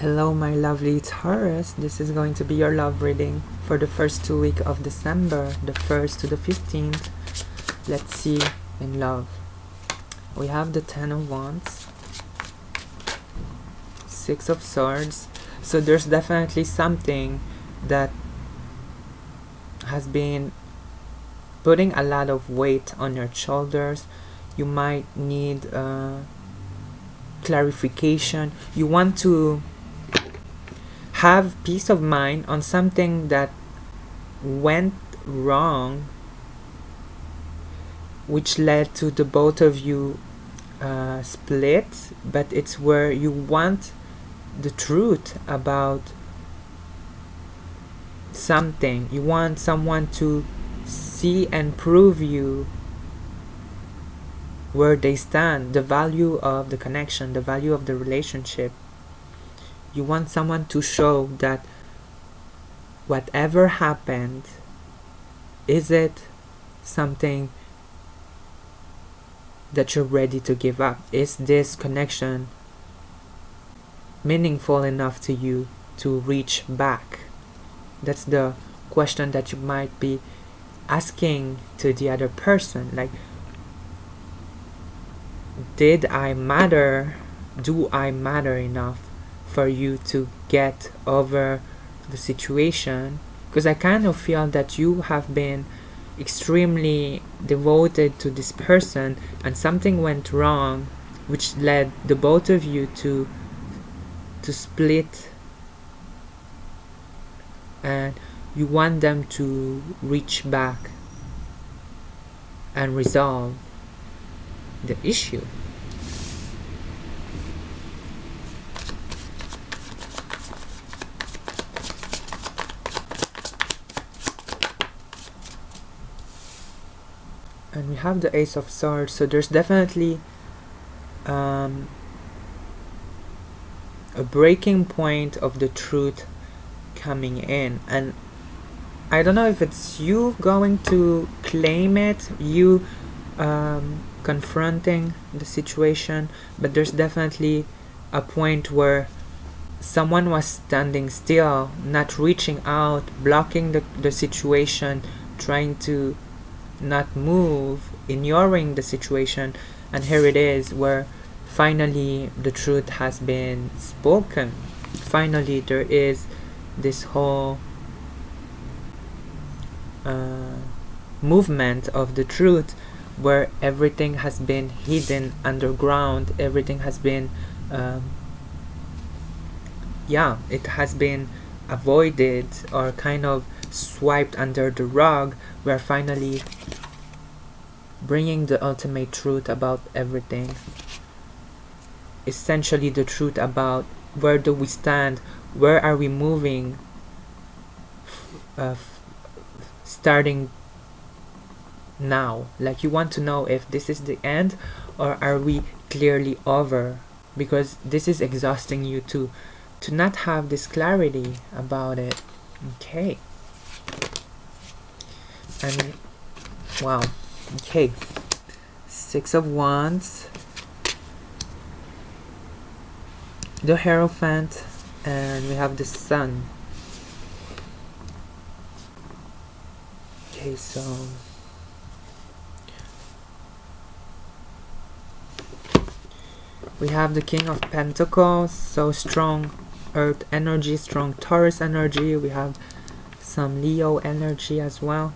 Hello my lovely Taurus, this is going to be your love reading for the first 2 weeks of December, the 1st to the 15th. Let's see in love. We have the 10 of Wands, 6 of Swords, so there's definitely something that has been putting a lot of weight on your shoulders. You might need clarification. You want to have peace of mind on something that went wrong, which led to the both of you split, but it's where you want the truth about something. You want someone to see and prove you where they stand, the value of the connection, the value of the relationship. You want someone to show that whatever happened, is it something that you're ready to give up? Is this connection meaningful enough to you to reach back? That's the question that you might be asking to the other person. Like, did I matter? Do I matter enough for you to get over the situation? Because I kind of feel that you have been extremely devoted to this person and something went wrong, which led the both of you to split, and you want them to reach back and resolve the issue. And we have the Ace of Swords, so there's definitely a breaking point of the truth coming in, and I don't know if it's you going to claim it, you confronting the situation, but there's definitely a point where someone was standing still, not reaching out, blocking the situation, trying to not move, ignoring the situation, and here it is where finally the truth has been spoken. Finally there is this whole movement of the truth where everything has been hidden underground, everything has been it has been avoided or kind of swiped under the rug. We're finally bringing the ultimate truth about everything, essentially the truth about where do we stand, where are we moving, starting now. Like, you want to know if this is the end or are we clearly over, because this is exhausting you to not have this clarity about it. Okay, and wow, okay, 6 of Wands, the Hierophant, and we have the Sun. Okay, so we have the King of Pentacles, so strong Earth energy, strong Taurus energy. We have some Leo energy as well.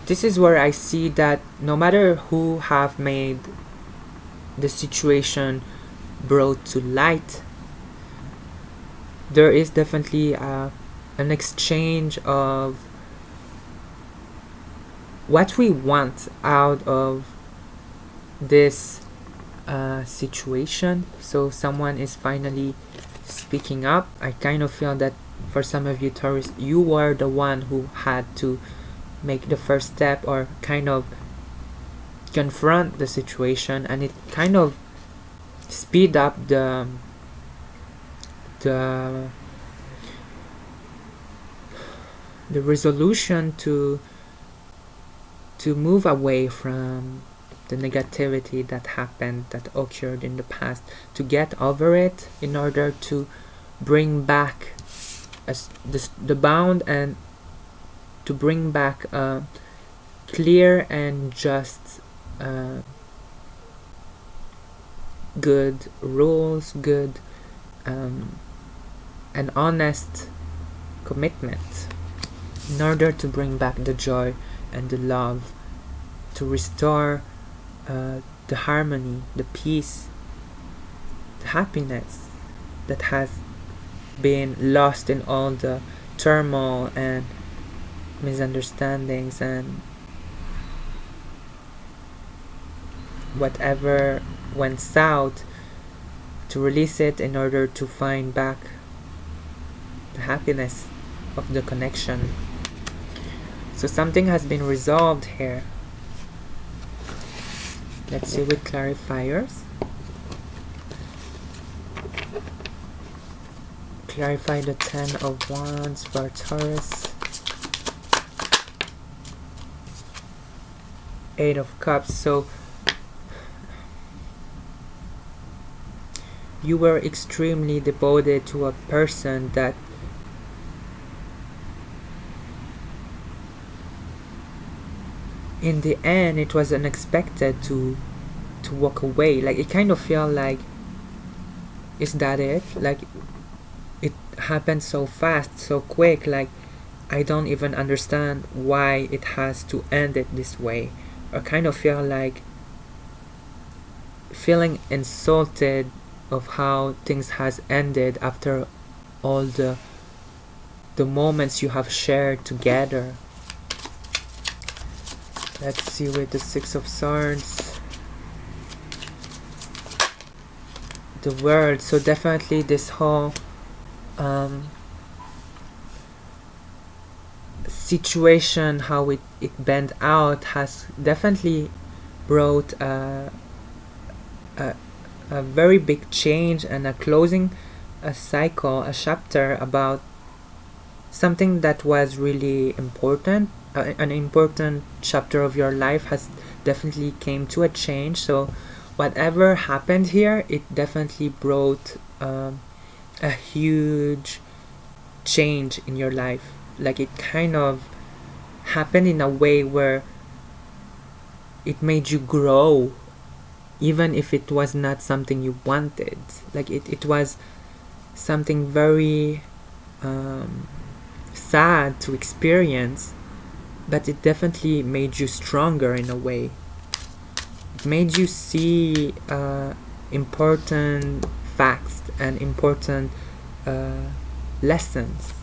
This is where I see that no matter who have made the situation brought to light, there is definitely an exchange of what we want out of this situation. So someone is finally speaking up. I kind of feel that for some of you Taurus, you were the one who had to make the first step or kind of confront the situation, and it kind of speed up the resolution to move away from the negativity that happened, that occurred in the past, to get over it in order to bring back the bound, and to bring back clear and just good rules, good and honest commitment, in order to bring back the joy and the love, to restore the harmony, the peace, the happiness that has been lost in all the turmoil and misunderstandings and whatever went south, to release it in order to find back the happiness of the connection. So something has been resolved here. Let's see with clarifiers. Clarify the 10 of Wands for Taurus. 8 of Cups. So you were extremely devoted to a person that in the end it was unexpected to walk away. Like, it kind of felt like, is that it? Like, it happened so fast, so quick, like I don't even understand why it has to end it this way. Or kind of feel like feeling insulted of how things has ended after all the moments you have shared together. Let's see with the 6 of Swords, the World. So definitely this whole situation, how it bent out, has definitely brought a very big change and a closing a cycle, a chapter about something that was really important. An important chapter of your life has definitely came to a change. So whatever happened here, it definitely brought a huge change in your life. Like, it kind of happened in a way where it made you grow, even if it was not something you wanted. Like, it was something very sad to experience, but it definitely made you stronger in a way. It made you see important facts and important lessons.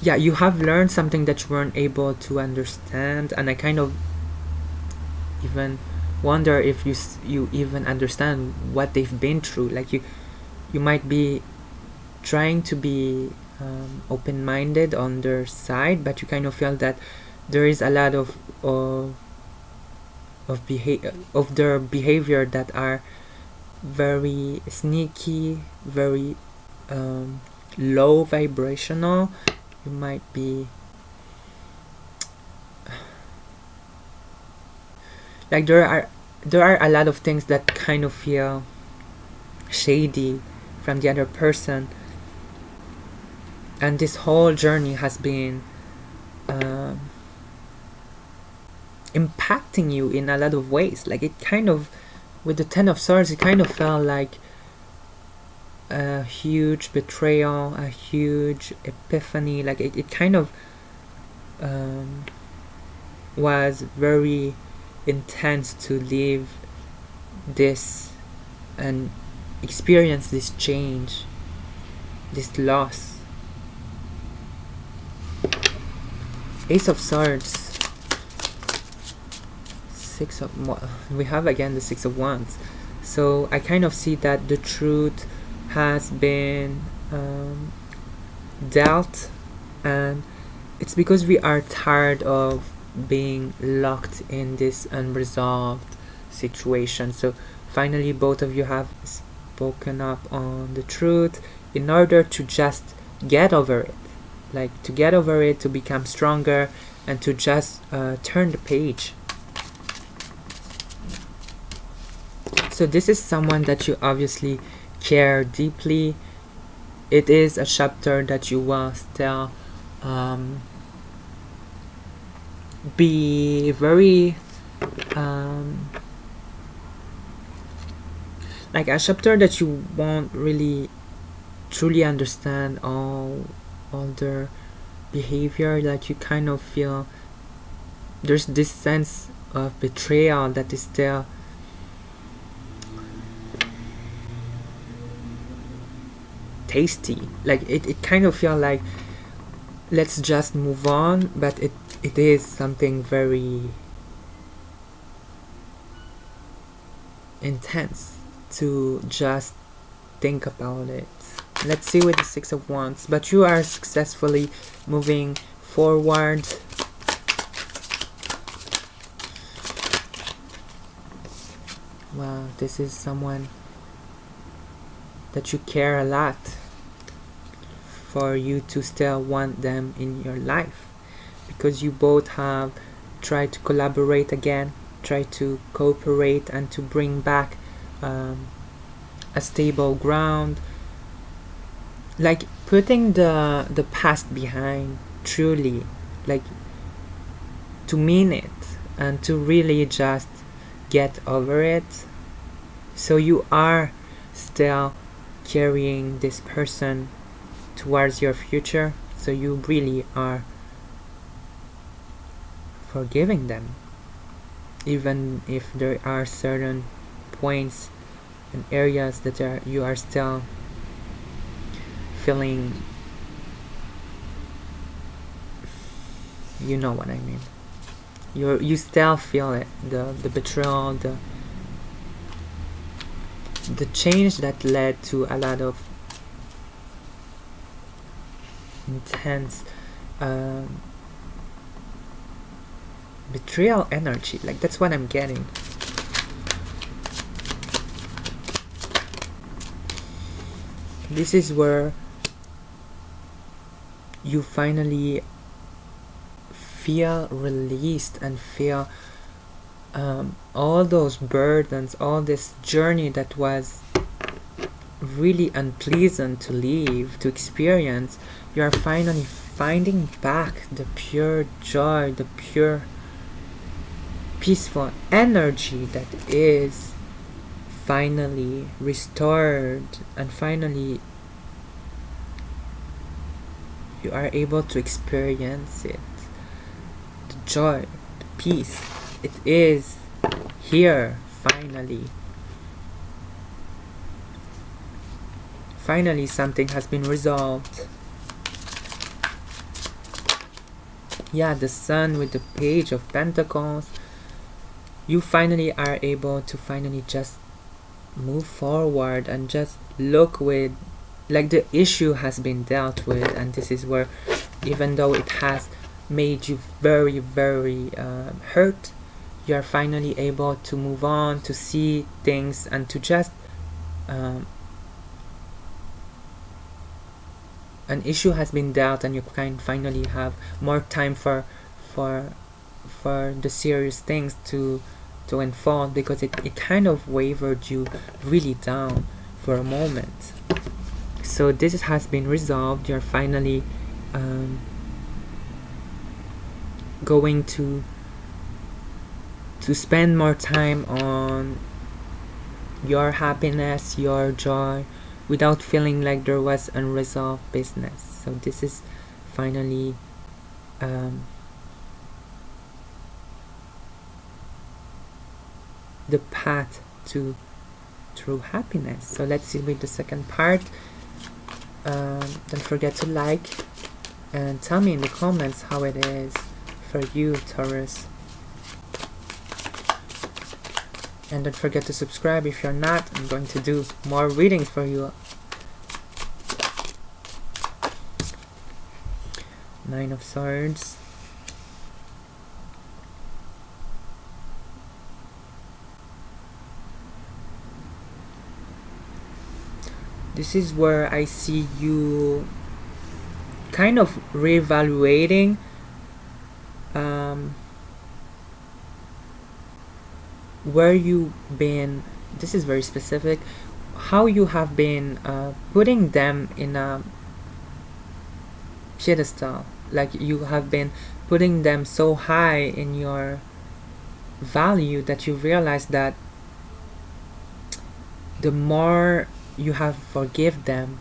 Yeah, you have learned something that you weren't able to understand, and I kind of even wonder if you even understand what they've been through. Like, you might be trying to be open-minded on their side, but you kind of feel that there is a lot of their behavior that are very sneaky, very low vibrational. You might be like, there are a lot of things that kind of feel shady from the other person, and this whole journey has been impacting you in a lot of ways. Like, it kind of, with the 10 of Swords, it kind of felt like a huge betrayal, a huge epiphany. Like, it kind of was very intense to live this and experience this change, this loss. Ace of Swords, we have again the 6 of Wands. So I kind of see that the truth has been dealt, and it's because we are tired of being locked in this unresolved situation. So finally both of you have spoken up on the truth in order to just get over it. like to get over it, to become stronger, and to just turn the page. So this is someone that you obviously care deeply. It is a chapter that you will still be very like a chapter that you won't really truly understand all their behavior. Like you kind of feel there's this sense of betrayal that is still tasty. Like it kind of feel like let's just move on, but it is something very intense to just think about it. Let's see with the Six of Wands. But you are successfully moving forward. Wow, this is someone that you care a lot, for you to still want them in your life, because you both have tried to collaborate again, try to cooperate, and to bring back a stable ground, like putting the past behind, truly, like to mean it and to really just get over it. So you are still carrying this person towards your future, so you really are forgiving them, even if there are certain points and areas that you are still feeling, you know what I mean, you still feel it, the betrayal, the change that led to a lot of intense betrayal energy. Like that's what I'm getting. This is where you finally feel released and feel all those burdens, all this journey that was really unpleasant to live, to experience. You are finally finding back the pure joy, the pure peaceful energy that is finally restored, and finally you are able to experience it. The joy, the peace, it is here finally. Finally something has been resolved. Yeah, the Sun with the Page of Pentacles. You finally are able to finally just move forward and just look with, like, the issue has been dealt with, and this is where, even though it has made you very, very hurt, you are finally able to move on, to see things, and to just an issue has been dealt, and you can finally have more time for the serious things to unfold, because it kind of wavered you really down for a moment. So this has been resolved. You're finally going to spend more time on your happiness, your joy, without feeling like there was unresolved business. So this is finally the path to true happiness. So let's see with the second part. Don't forget to like and tell me in the comments how it is for you, Taurus. And don't forget to subscribe if you're not. I'm going to do more readings for you. Nine of Swords. This is where I see you kind of reevaluating where you've been. This is very specific, how you have been putting them in a pedestal, like you have been putting them so high in your value that you realize that the more you have forgive them,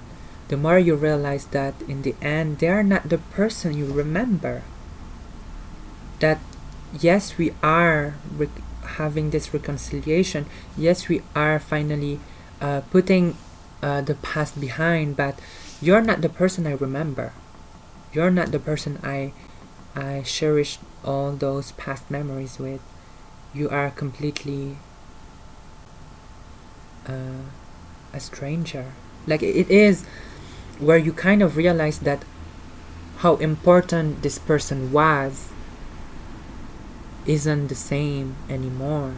the more you realize that in the end they are not the person you remember. That yes, we are having this reconciliation, yes, we are finally putting the past behind, but you're not the person I remember. You're not the person I cherish all those past memories with. You are completely a stranger. Like it is where you kind of realize that how important this person was isn't the same anymore.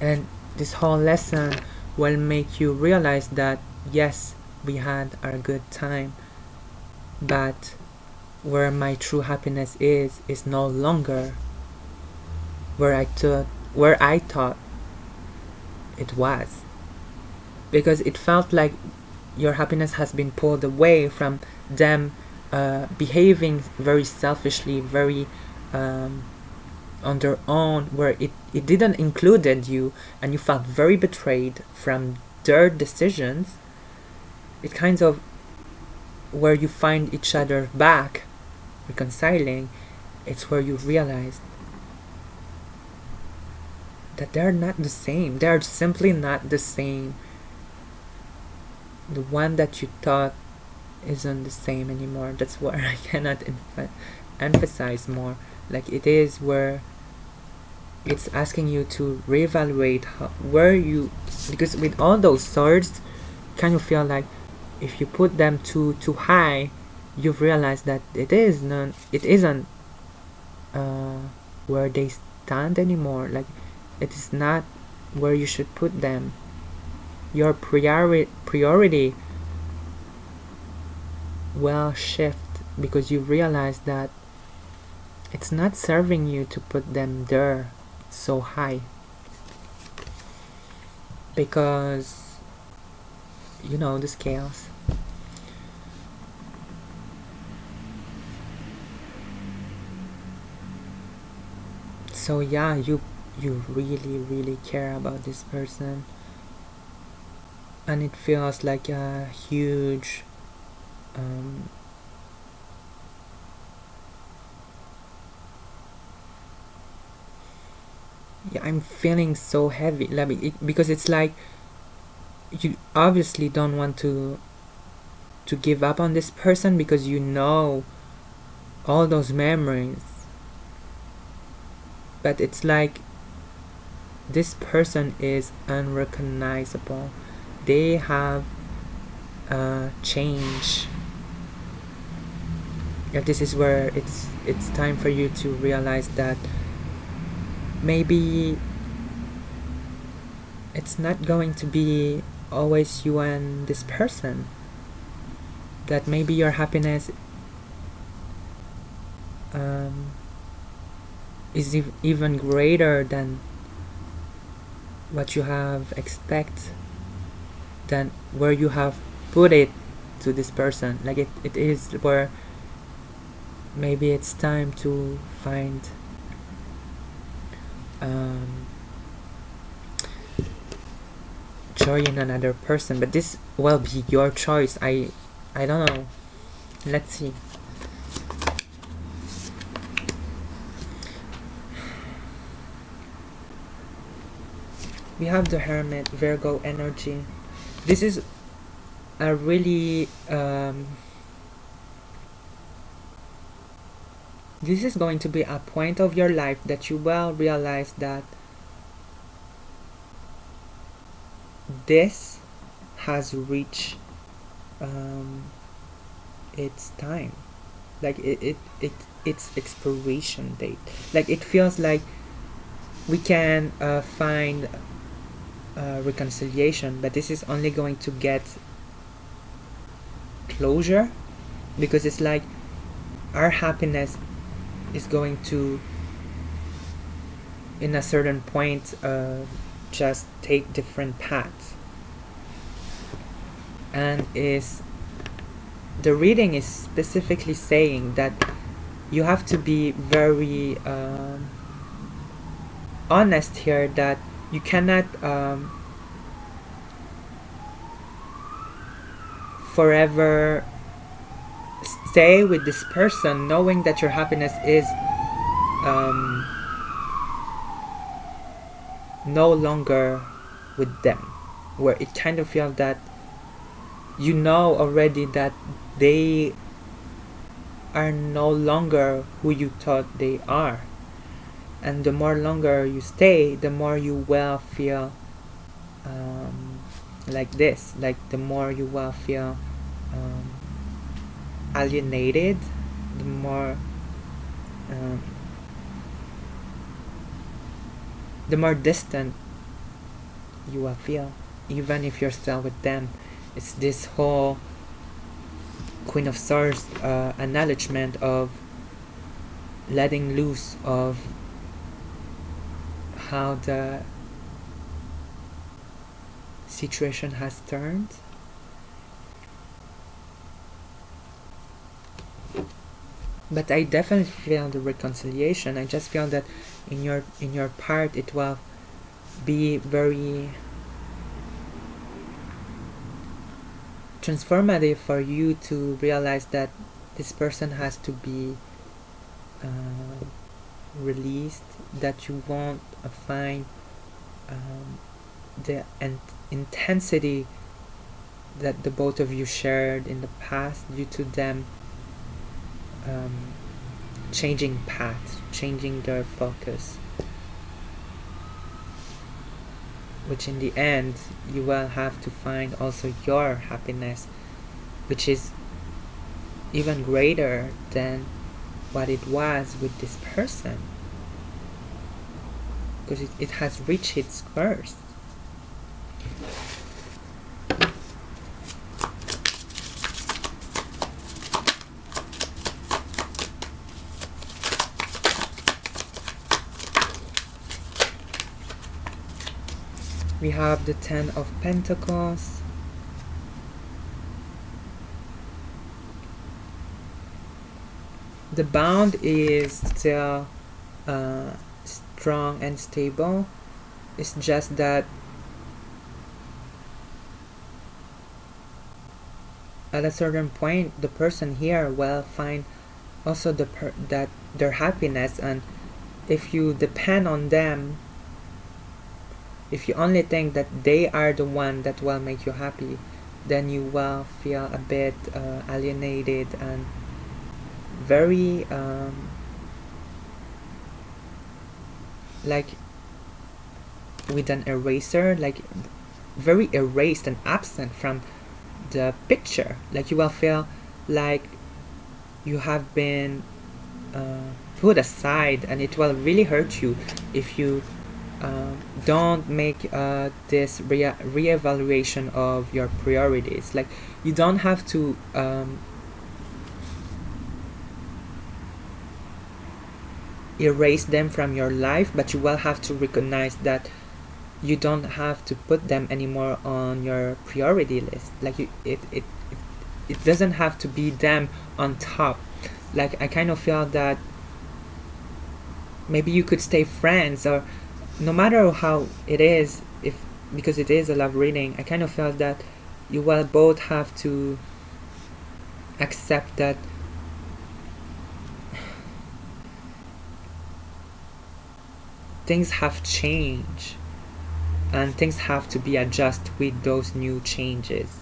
And this whole lesson will make you realize that yes, we had our good time, but where my true happiness is no longer where I thought it was, because it felt like your happiness has been pulled away from them behaving very selfishly, very on their own, where it didn't included you, and you felt very betrayed from their decisions. It kind of where you find each other back reconciling, it's where you realize that they're not the same. They're simply not the same. The one that you thought isn't the same anymore. That's where I cannot emphasize more. Like it is where it's asking you to reevaluate where you, because with all those swords, kind of feel like if you put them too high, you've realized that it isn't where they stand anymore. Like it is not where you should put them. Your priority will shift because you realize that it's not serving you to put them there so high, because you know the scales. So yeah, you really care about this person, and it feels like a huge yeah, I'm feeling so heavy, because it's like you obviously don't want to give up on this person, because you know all those memories, but it's like this person is unrecognizable. They have changed. Yeah, this is where it's time for you to realize that maybe it's not going to be always you and this person. That maybe your happiness is even greater than what you have expect, than where you have put it to this person. Like it is where maybe it's time to find joy in another person, but this will be your choice. I don't know. Let's see. We have the Hermit, Virgo energy. This is a really this is going to be a point of your life that you will realize that this has reached its time. Like its expiration date. Like it feels like we can find reconciliation, but this is only going to get closure, because it's like our happiness is going to, in a certain point, just take different paths. And the reading is specifically saying that you have to be very honest here, that you cannot forever stay with this person knowing that your happiness is no longer with them, where it kind of feels that you know already that they are no longer who you thought they are. And the more longer you stay, the more you will feel like this, like the more you will feel alienated, the more distant you will feel, even if you're still with them. It's this whole Queen of Swords acknowledgement of letting loose of how the situation has turned. But I definitely feel the reconciliation. I just feel that in your part it will be very transformative for you to realize that this person has to be released, that you won't find the intensity that the both of you shared in the past due to them changing paths, changing their focus, which in the end you will have to find also your happiness, which is even greater than what it was with this person, because it has reached its worst. We have the Ten of Pentacles, the bond is still strong and stable. It's just that at a certain point the person here will find also that their happiness, and if you depend on them, if you only think that they are the one that will make you happy, then you will feel a bit alienated and very like with an eraser, like very erased and absent from the picture. Like you will feel like you have been put aside, and it will really hurt you if you don't make this reevaluation of your priorities. Like you don't have to erase them from your life, but you will have to recognize that you don't have to put them anymore on your priority list. Like it doesn't have to be them on top. Like I kind of feel that maybe you could stay friends, or no matter how it is, because it is a love reading, I kind of felt that you will both have to accept that things have changed and things have to be adjusted with those new changes.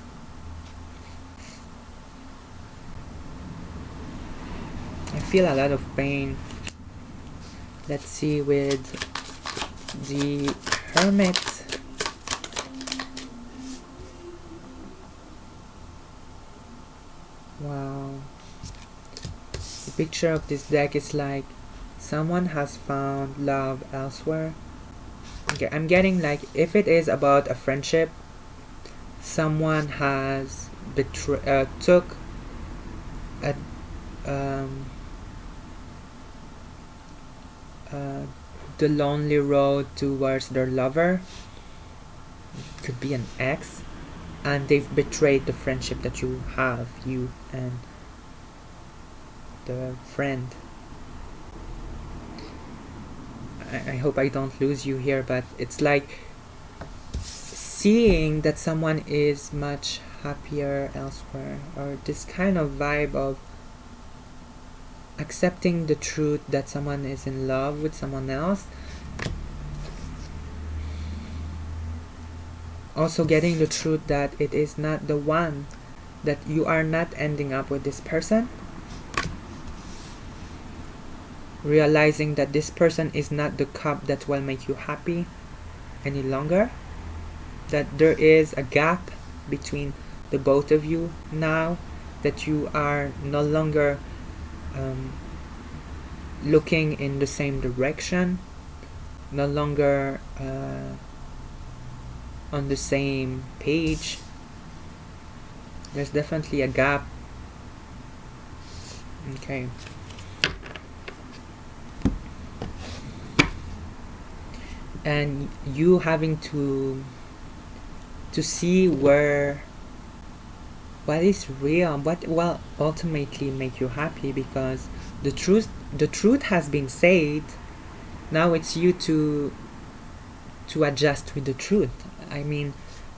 I feel a lot of pain. Let's see with the Hermit. Wow. The picture of this deck is like someone has found love elsewhere. Okay, I'm getting like, if it is about a friendship, someone has took a, the lonely road towards their lover, could be an ex, and they've betrayed the friendship that you have, you and the friend. I hope I don't lose you here, but it's like seeing that someone is much happier elsewhere, or this kind of vibe of accepting the truth that someone is in love with someone else. Also getting the truth that it is not the one, that you are not ending up with this person. Realizing that this person is not the cup that will make you happy any longer. That there is a gap between the both of you now, that you are no longer looking in the same direction, no longer on the same page. There's definitely a gap. Okay. And you having to see what is real, what will ultimately make you happy, because the truth has been said. Now it's you to adjust with the truth. I mean,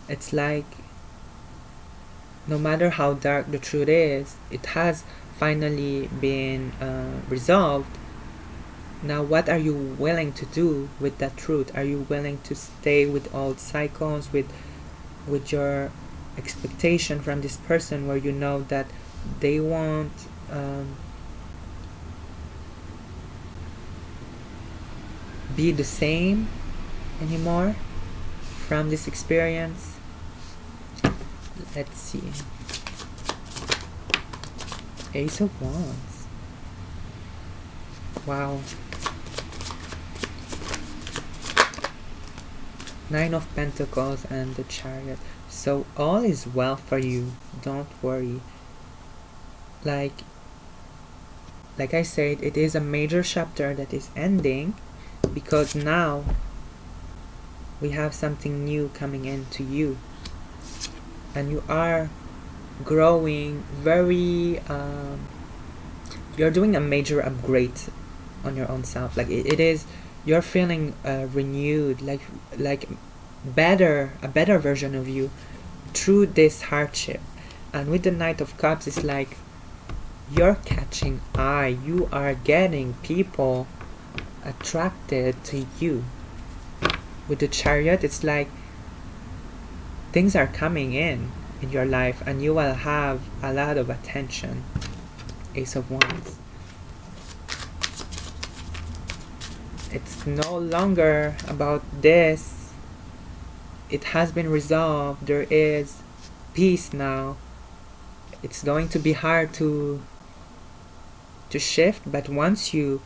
it's like, no matter how dark the truth is, it has finally been resolved. Now what are you willing to do with that truth? Are you willing to stay with old cycles, with your expectation from this person, where you know that they won't be the same anymore from this experience? Let's see. Ace of Wands. Wow. Nine of Pentacles and the Chariot. So all is well for you. Don't worry. Like I said, it is a major chapter that is ending, because now we have something new coming into you, and you are growing very you're doing a major upgrade on your own self. Like it is, you're feeling renewed, like a better version of you through this hardship. And with the Knight of Cups, it's like you're catching eye, you are getting people attracted to you. With the Chariot, it's like things are coming in your life, and you will have a lot of attention. Ace of Wands. It's no longer about this. It has been resolved. There is peace now. It's going to be hard to shift, but once you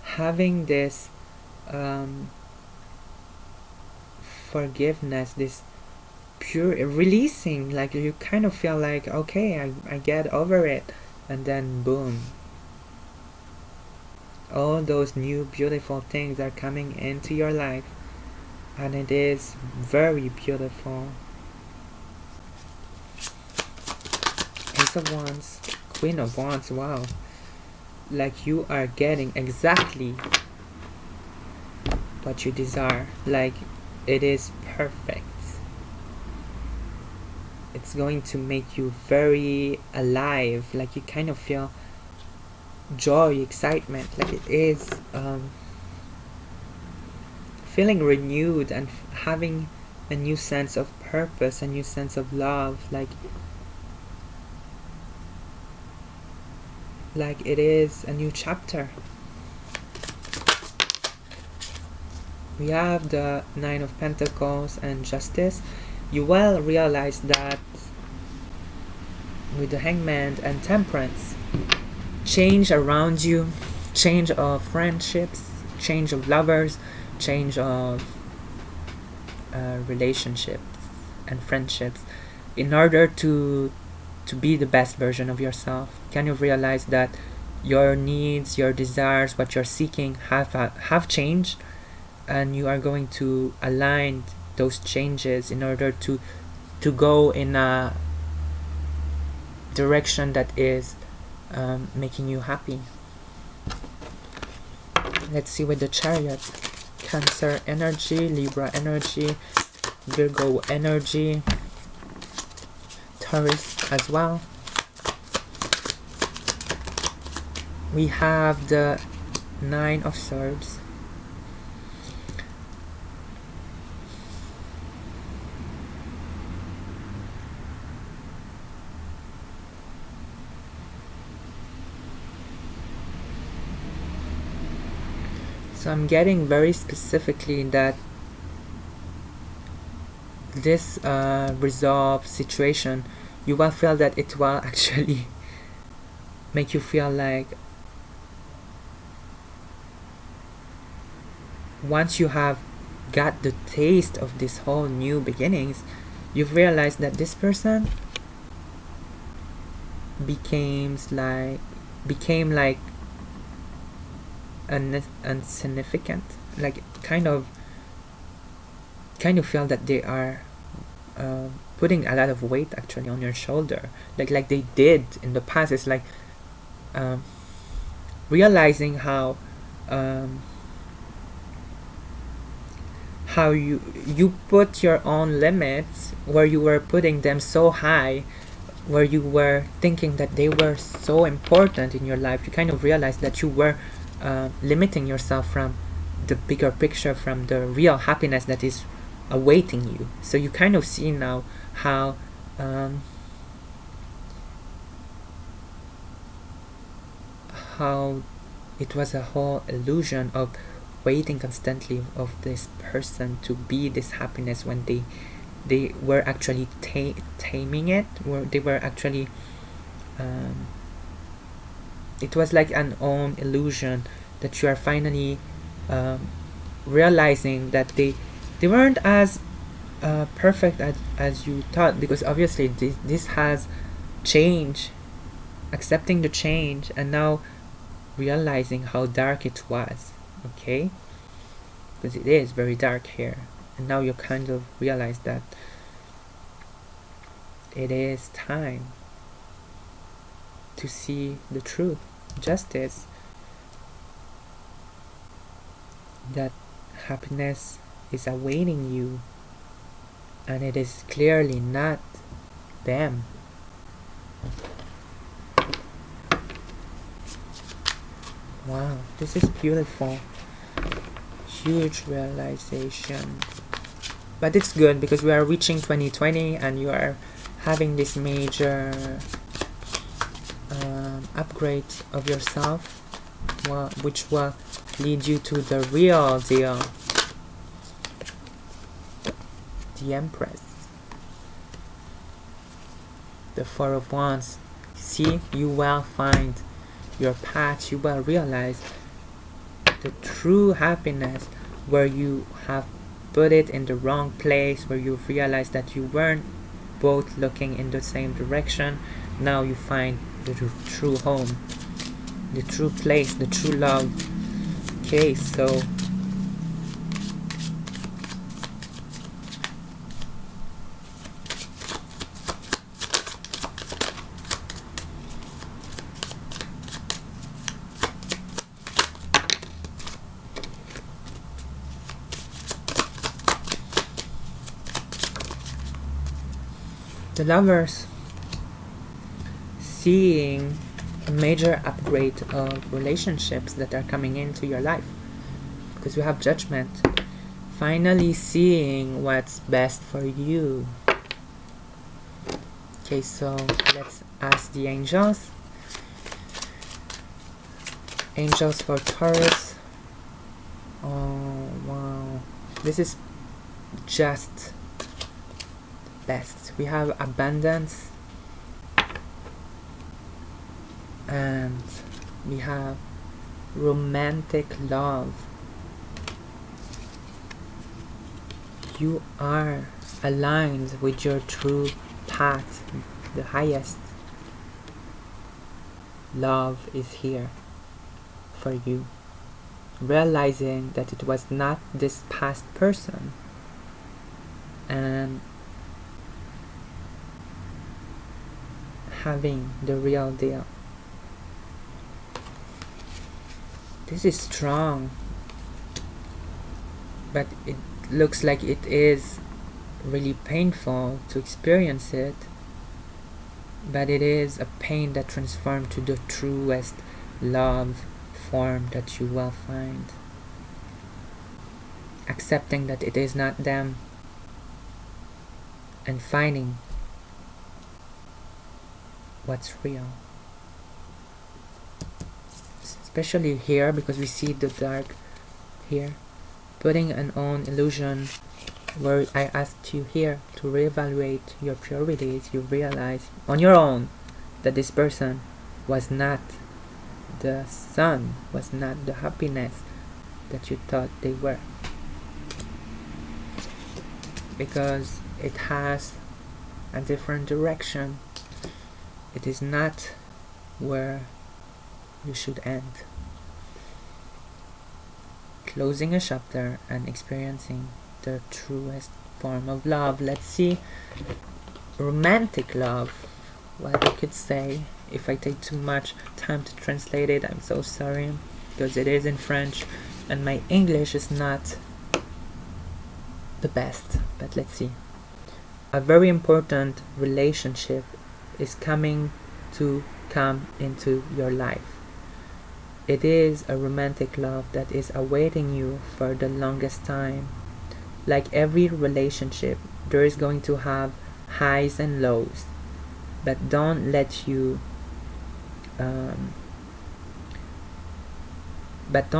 having this forgiveness, this pure releasing, like you kind of feel like, okay, I get over it, and then boom, all those new beautiful things are coming into your life, and it is very beautiful. Ace of Wands, Queen of Wands. Wow, like you are getting exactly what you desire. Like it is perfect. It's going to make you very alive, like you kind of feel joy, excitement, like it is feeling renewed and having a new sense of purpose, a new sense of love, like it is a new chapter. We have the Nine of Pentacles and Justice. You will realize that with the Hangman and Temperance, change around you, change of friendships, change of lovers, change of relationships and friendships, in order to be the best version of yourself, kind of realize that your needs, your desires, what you're seeking have changed, and you are going to align those changes in order to go in a direction that is making you happy. Let's see with the Chariot. Cancer energy, Libra energy, Virgo energy, Taurus as well. We have the Nine of Swords. So I'm getting very specifically that this resolved situation, you will feel that it will actually make you feel like once you have got the taste of this whole new beginnings, you've realized that this person became like insignificant, like kind of feel that they are putting a lot of weight actually on your shoulder, like they did in the past. It's like realizing how you put your own limits where you were putting them so high, where you were thinking that they were so important in your life. You kind of realized that you were limiting yourself from the bigger picture, from the real happiness that is awaiting you. So you kind of see now how it was a whole illusion of waiting constantly of this person to be this happiness, when they were actually taming it, where they were actually it was like an own illusion that you are finally realizing that they weren't as perfect as you thought, because obviously this has changed, accepting the change, and now realizing how dark it was. Okay, because it is very dark here, and now you kind of realize that it is time to see the truth, justice, that happiness is awaiting you, and it is clearly not them. Wow, this is beautiful. Huge realization. But it's good because we are reaching 2020 and you are having this major upgrade of yourself, which will lead you to the real deal. The Empress. The Four of Wands. See, you will find your path. You will realize the true happiness where you have put it in the wrong place, where you realize that you weren't both looking in the same direction. Now you find the true home, the true place, the true love. Okay, so the Lovers, seeing a major upgrade of relationships that are coming into your life, because you have Judgment, finally seeing what's best for you. Okay, so let's ask the angels. Angels for Taurus. Oh wow, this is just best. We have abundance, and we have romantic love. You are aligned with your true path, the highest love is here for you. Realizing that it was not this past person, and having the real deal. This is strong, but it looks like it is really painful to experience it, but it is a pain that transforms to the truest love form that you will find. Accepting that it is not them, and finding what's real. Especially here, because we see the dark here. Putting an own illusion, where I asked you here to reevaluate your priorities, you realize on your own that this person was not the sun, was not the happiness that you thought they were. Because it has a different direction. It is not where you should end. Closing a chapter and experiencing the truest form of love. Let's see. Romantic love. What I could say. If I take too much time to translate it, I'm so sorry, because it is in French and my English is not the best. But let's see. A very important relationship is come into your life. It is a romantic love that is awaiting you for the longest time. Like every relationship, there is going to have highs and lows, but don't let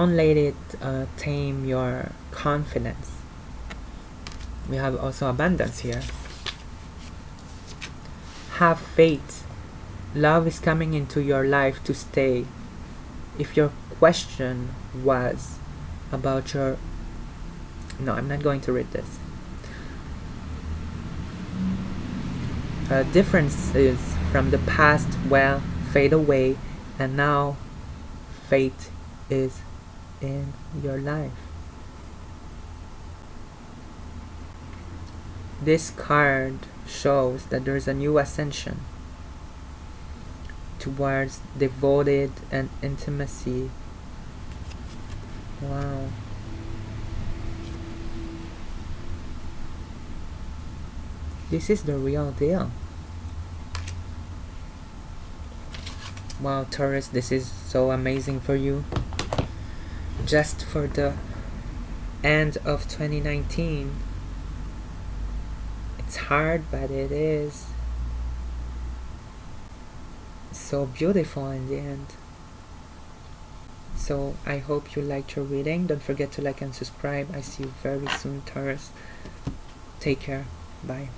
it tame your confidence. We have also abundance here. Have faith. Love is coming into your life to stay. If your question was about your... No, I'm not going to read this. Differences from the past will fade away, and now faith is in your life. This card shows that there is a new ascension towards devoted and intimacy. Wow. This is the real deal. Wow, Taurus, this is so amazing for you. Just for the end of 2019. It's hard, but it is so beautiful in the end. So I hope you liked your reading. Don't forget to like and subscribe. I see you very soon, Taurus. Take care. Bye.